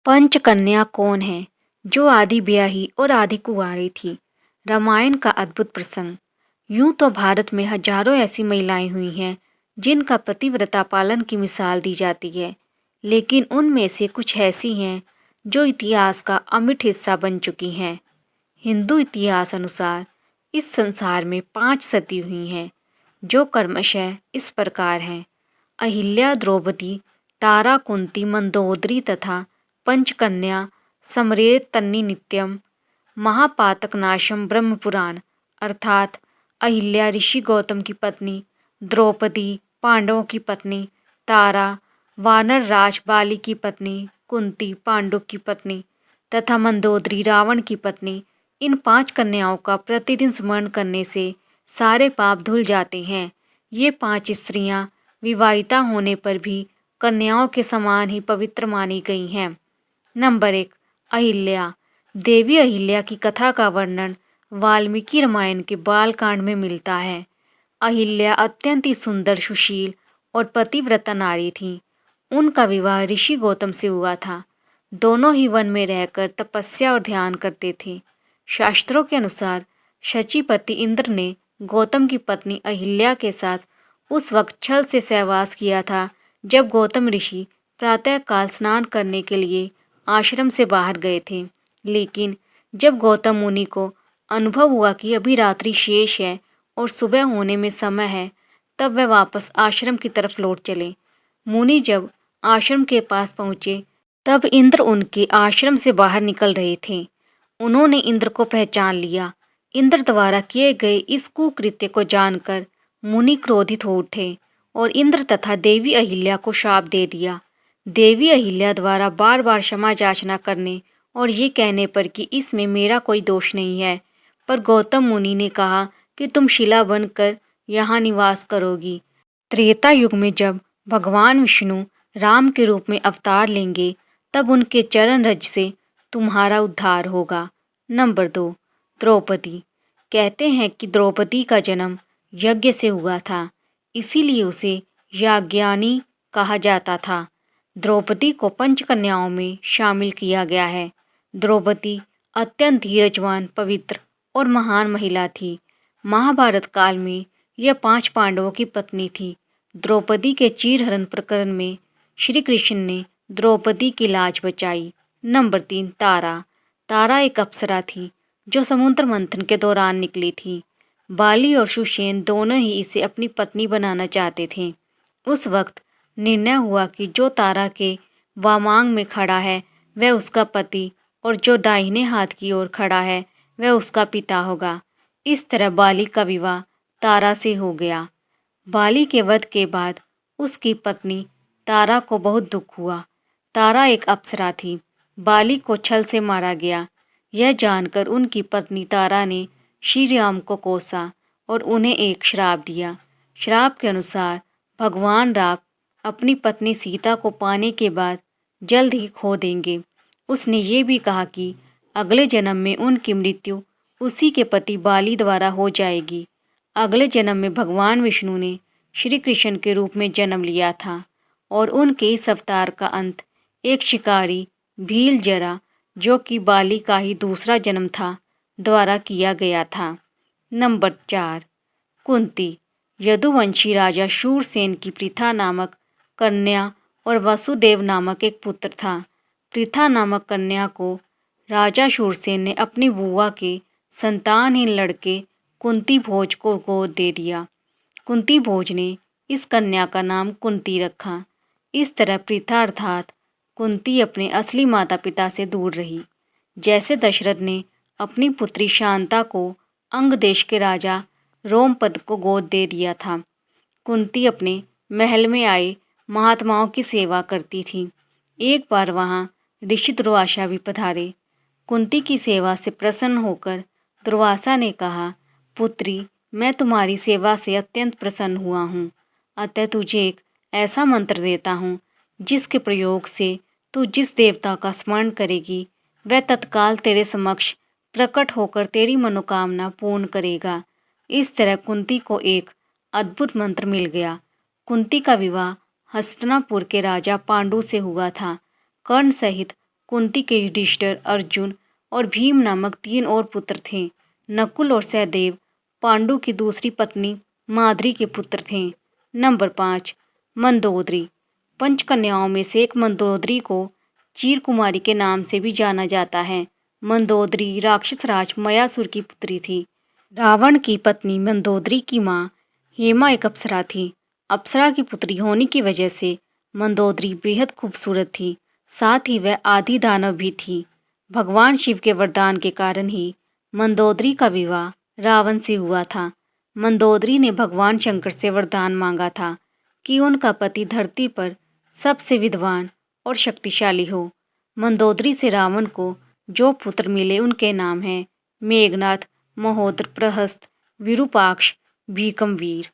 पंचकन्या कौन है जो आधी ब्याही और आधी कुंवारी थी? रामायण का अद्भुत प्रसंग। यूं तो भारत में हजारों ऐसी महिलाएं हुई हैं जिनका पतिव्रता पालन की मिसाल दी जाती है, लेकिन उनमें से कुछ ऐसी हैं जो इतिहास का अमिट हिस्सा बन चुकी हैं। हिंदू इतिहास अनुसार इस संसार में 5 सती हुई हैं, जो क्रमशः इस प्रकार हैं: अहिल्या, द्रौपदी, तारा, कुंती, मंदोदरी तथा पंचकन्या समरेत तन्नी नित्यम। महापातकनाशम ब्रह्म पुराण। अर्थात अहिल्या ऋषि गौतम की पत्नी, द्रौपदी पांडवों की पत्नी, तारा वानर राज बाली की पत्नी, कुंती पांडु की पत्नी तथा मंदोदरी रावण की पत्नी। इन 5 कन्याओं का प्रतिदिन स्मरण करने से सारे पाप धुल जाते हैं। ये 5 स्त्रियां विवाहिता होने पर भी कन्याओं के समान ही पवित्र मानी गई हैं। नंबर 1, अहिल्या। देवी अहिल्या की कथा का वर्णन वाल्मीकि रामायण के बालकांड में मिलता है। अहिल्या अत्यंत ही सुंदर, सुशील और पतिव्रता नारी थी। उनका विवाह ऋषि गौतम से हुआ था। दोनों ही वन में रहकर तपस्या और ध्यान करते थे। शास्त्रों के अनुसार शचीपति इंद्र ने गौतम की पत्नी अहिल्या के साथ उस वक्त छल से सहवास किया था जब गौतम ऋषि प्रातःकाल स्नान करने के लिए आश्रम से बाहर गए थे। लेकिन जब गौतम मुनि को अनुभव हुआ कि अभी रात्रि शेष है और सुबह होने में समय है, तब वह वापस आश्रम की तरफ लौट चले। मुनि जब आश्रम के पास पहुँचे तब इंद्र उनके आश्रम से बाहर निकल रहे थे। उन्होंने इंद्र को पहचान लिया। इंद्र द्वारा किए गए इस कुकृत्य को जानकर मुनि क्रोधित हो उठे और इंद्र तथा देवी अहिल्या को शाप दे दिया। देवी अहिल्या द्वारा बार बार क्षमा याचना करने और ये कहने पर कि इसमें मेरा कोई दोष नहीं है, पर गौतम मुनि ने कहा कि तुम शिला बनकर यहाँ निवास करोगी। त्रेता युग में जब भगवान विष्णु राम के रूप में अवतार लेंगे, तब उनके चरण रज से तुम्हारा उद्धार होगा। नंबर 2, द्रौपदी। कहते हैं कि द्रौपदी का जन्म यज्ञ से हुआ था, इसीलिए उसे याज्ञानी कहा जाता था। द्रौपदी को पंचकन्याओं में शामिल किया गया है। द्रौपदी अत्यंत धीरजवान, पवित्र और महान महिला थी। महाभारत काल में यह 5 पांडवों की पत्नी थी। द्रौपदी के चीरहरण प्रकरण में श्री कृष्ण ने द्रौपदी की लाज बचाई। नंबर 3, तारा। तारा एक अप्सरा थी जो समुद्र मंथन के दौरान निकली थी। बाली और सुषेण दोनों ही इसे अपनी पत्नी बनाना चाहते थे। उस वक्त निर्णय हुआ कि जो तारा के वामांग में खड़ा है वह उसका पति और जो दाहिने हाथ की ओर खड़ा है वह उसका पिता होगा। इस तरह बाली का विवाह तारा से हो गया। बाली के वध के बाद उसकी पत्नी तारा को बहुत दुख हुआ। तारा एक अप्सरा थी। बाली को छल से मारा गया। यह जानकर उनकी पत्नी तारा ने श्री राम को कोसा और उन्हें एक श्राप दिया। श्राप के अनुसार भगवान राम अपनी पत्नी सीता को पाने के बाद जल्द ही खो देंगे। उसने ये भी कहा कि अगले जन्म में उनकी मृत्यु उसी के पति बाली द्वारा हो जाएगी। अगले जन्म में भगवान विष्णु ने श्री कृष्ण के रूप में जन्म लिया था और उनके इस अवतार का अंत एक शिकारी भील जरा, जो कि बाली का ही दूसरा जन्म था, द्वारा किया गया था। नंबर 4, कुंती। यदुवंशी राजा शूरसेन की पृथा नामक कन्या और वसुदेव नामक एक पुत्र था। पृथा नामक कन्या को राजा शूरसेन ने अपनी बुआ के संतानहीन लड़के कुंती भोज को गोद दे दिया। कुंती भोज ने इस कन्या का नाम कुंती रखा। इस तरह पृथा अर्थात कुंती अपने असली माता पिता से दूर रही। जैसे दशरथ ने अपनी पुत्री शांता को अंग देश के राजा रोमपद को गोद दे दिया था, कुंती अपने महल में आए महात्माओं की सेवा करती थी। एक बार वहाँ ऋषि दुर्वासा भी पधारे। कुंती की सेवा से प्रसन्न होकर दुर्वासा ने कहा, पुत्री, मैं तुम्हारी सेवा से अत्यंत प्रसन्न हुआ हूँ, अतः तुझे एक ऐसा मंत्र देता हूँ जिसके प्रयोग से तू जिस देवता का स्मरण करेगी वह तत्काल तेरे समक्ष प्रकट होकर तेरी मनोकामना पूर्ण करेगा। इस तरह कुंती को एक अद्भुत मंत्र मिल गया। कुंती का विवाह हस्तिनापुर के राजा पांडु से हुआ था। कर्ण सहित कुंती के युधिष्ठिर, अर्जुन और भीम नामक 3 और पुत्र थे। नकुल और सहदेव पांडु की दूसरी पत्नी माद्री के पुत्र थे। नंबर 5, मंदोदरी। पंचकन्याओं में से एक मंदोदरी को चीर कुमारी के नाम से भी जाना जाता है। मंदोदरी राक्षस राज मयासुर की पुत्री थी। रावण की पत्नी मंदोदरी की माँ हेमा एक अप्सरा थी। अप्सरा की पुत्री होने की वजह से मंदोदरी बेहद खूबसूरत थी। साथ ही वह आदि दानव भी थी। भगवान शिव के वरदान के कारण ही मंदोदरी का विवाह रावण से हुआ था। मंदोदरी ने भगवान शंकर से वरदान मांगा था कि उनका पति धरती पर सबसे विद्वान और शक्तिशाली हो। मंदोदरी से रावण को जो पुत्र मिले उनके नाम हैं मेघनाथ, महोदर, प्रहस्त, विरूपाक्ष, भीकमवीर।